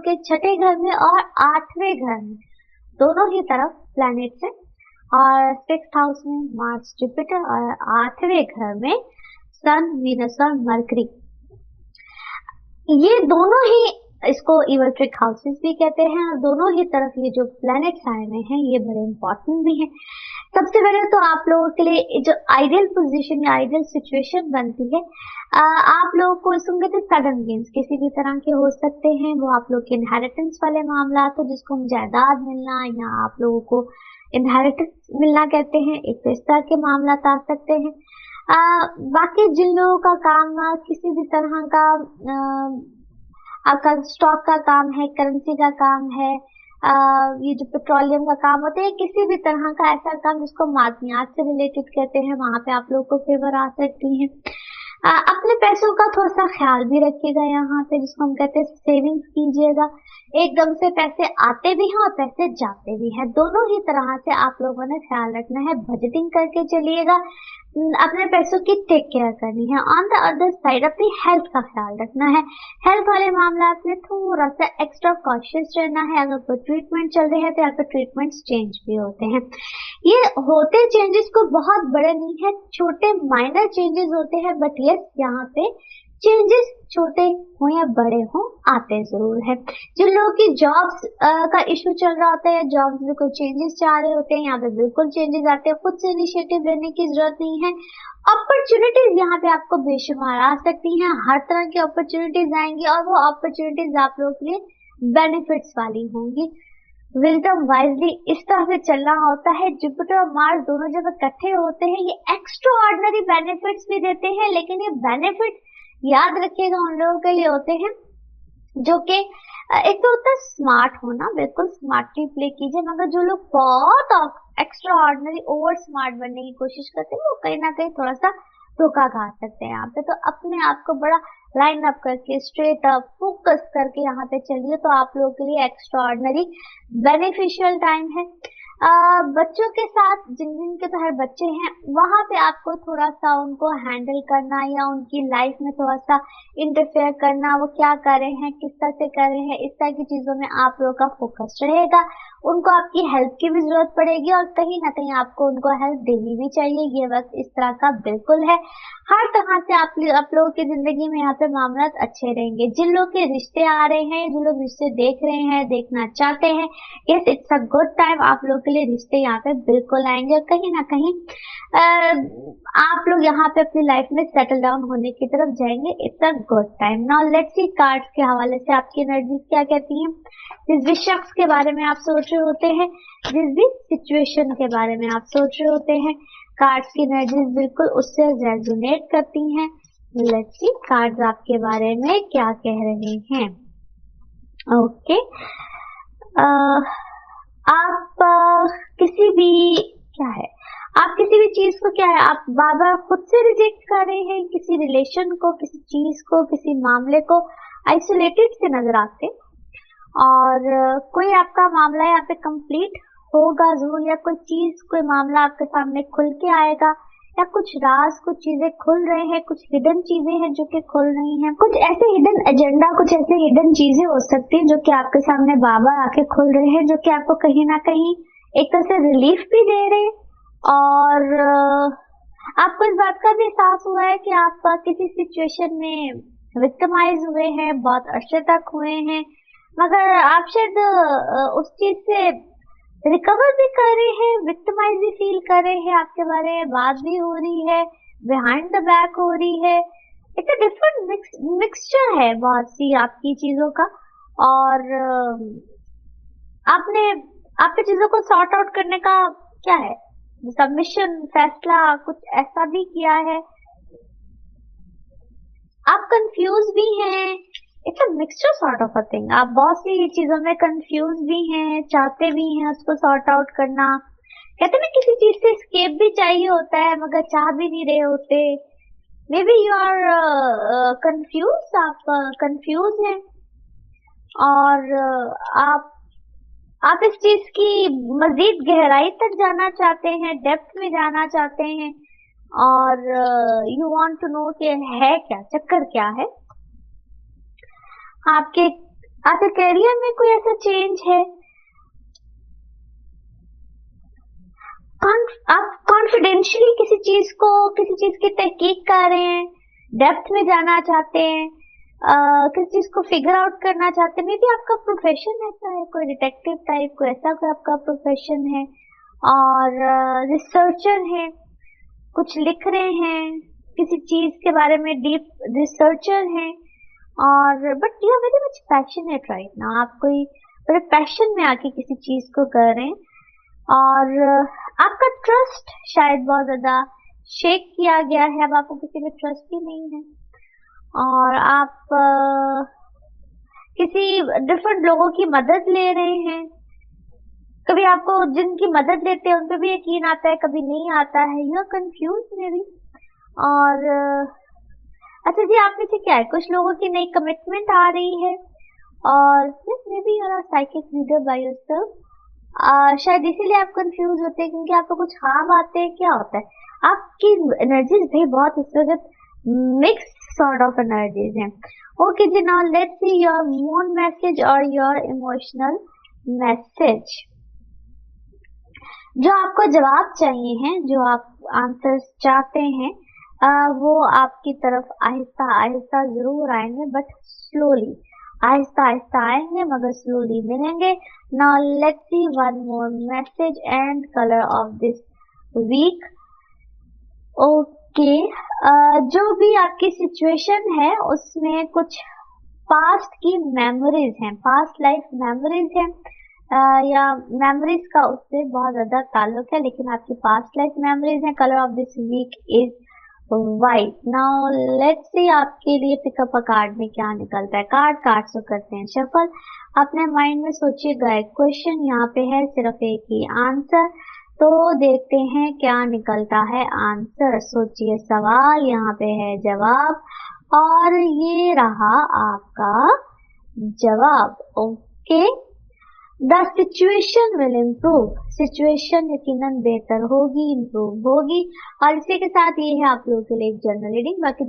के छठे घर में और 8वें घर में दोनों ही तरफ प्लैनेट्स हैं। और 6th हाउस में मार्स जुपिटर और 8वें घर में सन वीनस और मरकरी। ये दोनों ही इसको इवोल्ट्रिक हाउसेस भी कहते हैं और दोनों ही तरफ ये जो प्लैनेट्स आए हुए हैं ये बड़े इंपॉर्टेंट भी हैं। सबसे पहले तो आप लोगों के लिए जो आइडियल पोजीशन या आइडियल सिचुएशन बनती है, आप लोगों को इसमें कहते हैं सडन गेन्स किसी भी तरह के हो सकते हैं। वो आप लोग के इनहेरिटेंस वाले मामला तो जिसको हम जायदाद मिलना या आप लोगों को इनहेरिटेंस मिलना कहते हैं, एक तो इस तरह के मामला आ सकते हैं। बाकी जिन लोगों का काम किसी भी तरह का आपका स्टॉक का काम है, करेंसी का काम है, ये जो पेट्रोलियम का काम होता है, किसी भी तरह का ऐसा काम जिसको मादनियात से रिलेटेड कहते हैं, वहां पे आप लोगों को फेवर आ सकती है। अपने पैसों का थोड़ा सा ख्याल भी रखिएगा, यहाँ पे जिसको हम कहते हैं सेविंग्स कीजिएगा। एकदम से पैसे आते भी हैं और पैसे जाते भी हैं, दोनों ही तरह से आप लोगों ने ख्याल रखना है। बजटिंग करके चलिएगा, अपने पैसों की टेक केयर करनी है। ऑन द अदर साइड अपनी हेल्थ का ख्याल रखना है। हेल्थ वाले मामला में थोड़ा सा एक्स्ट्रा कॉशियस रहना है। अगर कोई ट्रीटमेंट चल रही है तो यहाँ पे ट्रीटमेंट्स चेंज भी होते हैं। ये होते चेंजेस को बहुत बड़े नहीं है, छोटे माइनर चेंजेस होते हैं, बट यस यहाँ पे चेंजेस छोटे हो या बड़े हो आते जरूर है। जिन लोगों की जॉब्स का इशू चल रहा होता है, जॉब्स में कोई चेंजेस चाह रहे होते हैं, यहाँ पे बिल्कुल चेंजेस आते हैं। खुद से इनिशिएटिव लेने की जरूरत नहीं है। अपॉर्चुनिटीज यहाँ पे आपको बेशुमार आ सकती हैं, हर तरह की अपॉर्चुनिटीज आएंगी और वो अपॉर्चुनिटीज आप लोगों के लिए बेनिफिट्स वाली होंगी। विजडम वाइजली इस तरह से चलना होता है। जुपिटर और मार्स दोनों जब इकट्ठे होते हैं ये एक्स्ट्रा ऑर्डिनरी बेनिफिट्स भी देते हैं, लेकिन ये बेनिफिट याद रखिएगा उन लोगों के लिए होते हैं जो कि एक तो होता है स्मार्ट होना, बिल्कुल स्मार्टली प्ले कीजिए, मगर जो लोग बहुत एक्स्ट्रा ऑर्डिनरी ओवर स्मार्ट बनने की कोशिश करते हैं वो कहीं ना कहीं थोड़ा सा धोखा खा सकते हैं यहाँ पे। तो अपने आप को बड़ा लाइन अप करके स्ट्रेट अप फोकस करके यहाँ पे चलिए तो आप लोगों के लिए एक्स्ट्रा ऑर्डिनरी बेनिफिशियल टाइम है। बच्चों के साथ जिन जिन के तो हर बच्चे हैं वहां पे आपको थोड़ा सा उनको हैंडल करना या उनकी लाइफ में थोड़ा सा इंटरफेयर करना, वो क्या कर रहे हैं, किस तरह से कर रहे हैं, इस तरह की चीजों में आप लोगों का फोकस रहेगा। उनको आपकी हेल्प की भी जरूरत पड़ेगी और कहीं ना कहीं आपको उनको हेल्प देनी भी चाहिए। ये वक्त इस तरह का बिल्कुल है। हर तरह से आप लोगों की जिंदगी में यहाँ पे मामला अच्छे रहेंगे। जिन लोग के रिश्ते आ रहे हैं, जिन लोग रिश्ते देख रहे हैं, देखना चाहते हैं, yes it's a good time. आप लोग के लिए रिश्ते यहाँ पे बिल्कुल आएंगे और कहीं ना कहीं आप लोग यहाँ पे अपनी लाइफ में सेटल डाउन होने की तरफ जाएंगे। It's a good time. Now let's C cards के हवाले से आपकी एनर्जीज क्या कहती हैं। जिस भी शख्स के बारे में आप सोच रहे होते हैं, जिस भी सिचुएशन के बारे में आप सोच रहे होते हैं, कार्ड्स की एनर्जीज बिल्कुल उससे रेजोनेट करती हैं। लेट्स सी कार्ड्स आपके बारे में क्या कह रहे हैं। ओके, आप किसी भी क्या है, आप किसी भी चीज को क्या है, आप बार बार खुद से रिजेक्ट कर रहे हैं, किसी रिलेशन को, किसी चीज को, किसी मामले को आइसोलेटेड से नजर आते और कोई आपका मामला यहाँ पे कंप्लीट होगा जरूर, या कोई चीज, कोई मामला आपके सामने खुल के आएगा, या कुछ राज, कुछ चीजें खुल रहे हैं, कुछ हिडन चीजें हैं जो कि खुल रही हैं, कुछ ऐसे हिडन एजेंडा, कुछ ऐसे हिडन चीजें हो सकती हैं जो कि आपके सामने बार बार आके खुल रहे हैं, जो कि आपको कहीं ना कहीं एक तरह से रिलीफ भी दे रहे हैं। और आपको इस बात का भी एहसास हुआ है कि आप किसी सिचुएशन में विक्टिमाइज हुए हैं, बहुत अरसे तक हुए हैं, मगर आप शायद उस चीज से रिकवर भी कर रहे हैं, विक्टिमाइज भी फील कर रहे हैं, आपके बारे में बात भी हो रही है, बिहाइंड द बैक हो रही है। एक डिफरेंट मिक्सचर है बहुत सी आपकी चीजों का, और आपने चीजों को सॉर्ट आउट करने का क्या है, सबमिशन, फैसला कुछ ऐसा भी किया है। आप कंफ्यूज भी हैं, it's a mixture sort of a thing. आप बहुत सी चीजों में कंफ्यूज भी हैं, चाहते भी हैं उसको सॉर्ट आउट करना। कहते हैं ना किसी चीज से स्केप भी चाहिए होता है मगर चाह भी नहीं रहे होते। Maybe you are confuse, आप कंफ्यूज हैं और आप इस चीज की मजीद गहराई तक जाना चाहते हैं, डेप्थ में जाना चाहते हैं और यू वांट टू नो कि है क्या, चक्कर क्या है। आपके करियर में कोई ऐसा चेंज है? आप कॉन्फिडेंशियली किसी चीज की तहकीक कर रहे हैं, डेप्थ में जाना चाहते हैं, किसी चीज को फिगर आउट करना चाहते हैं। मे बी आपका प्रोफेशन ऐसा है, कोई डिटेक्टिव टाइप, कोई ऐसा कोई आपका प्रोफेशन है, और रिसर्चर है, कुछ लिख रहे हैं, किसी चीज के बारे में डीप रिसर्चर हैं, और but you are very much passionate right now. आप कोई बड़े पैशन में आके किसी चीज को कर रहे हैं, और आपका ट्रस्ट शायद बहुत ज्यादा शेक किया गया है। अब आपको किसी पे ट्रस्ट ही नहीं है, और आप किसी डिफरेंट लोगों की मदद ले रहे हैं। कभी आपको जिनकी मदद लेते हैं उन पे भी यकीन आता है, कभी नहीं आता है। You are confuse maybe. और अच्छा जी, आप में से क्या है, कुछ लोगों की नई कमिटमेंट आ रही है, और maybe you are psychic reader by yourself. शायद इसीलिए आप कंफ्यूज होते हैं, क्योंकि आपको कुछ ख्वाब आते हैं। क्या होता है, आपकी एनर्जीज भी बहुत इस वक्त मिक्स सॉर्ट ऑफ एनर्जीज हैं। ओके जी, now let's see your moon message और योर इमोशनल मैसेज। जो आपको जवाब चाहिए हैं, जो आप आंसर्स चाहते हैं, वो आपकी तरफ आहिस्ता आहिस्ता जरूर आएंगे, बट स्लोली। आहिस्ता आहिस्ता आएंगे मगर स्लोली मिलेंगे। Now let's see one more message and colour of this week. Okay, जो भी आपकी सिचुएशन है उसमें कुछ पास्ट की मेमोरीज हैं, पास्ट लाइफ मेमोरीज हैं, या मेमोरीज का उससे बहुत ज्यादा ताल्लुक है, लेकिन आपकी पास्ट लाइफ मेमोरीज हैं। Colour of this week is white. Now let's see आपके लिए पिकअप अ कार्ड में क्या निकलता है। कार्ड से करते हैं शफल। अपने माइंड में सोचिएगा एक क्वेश्चन, यहाँ पे है सिर्फ एक ही आंसर, तो देखते हैं क्या निकलता है आंसर। सोचिए सवाल, यहाँ पे है जवाब, और ये रहा आपका जवाब। Okay, the situation will improve. Situation यकीनन बेहतर होगी, इम्प्रूव होगी। और इसी के साथ ये है आप लोगों के लिए एक जनरल रीडिंग। बाकी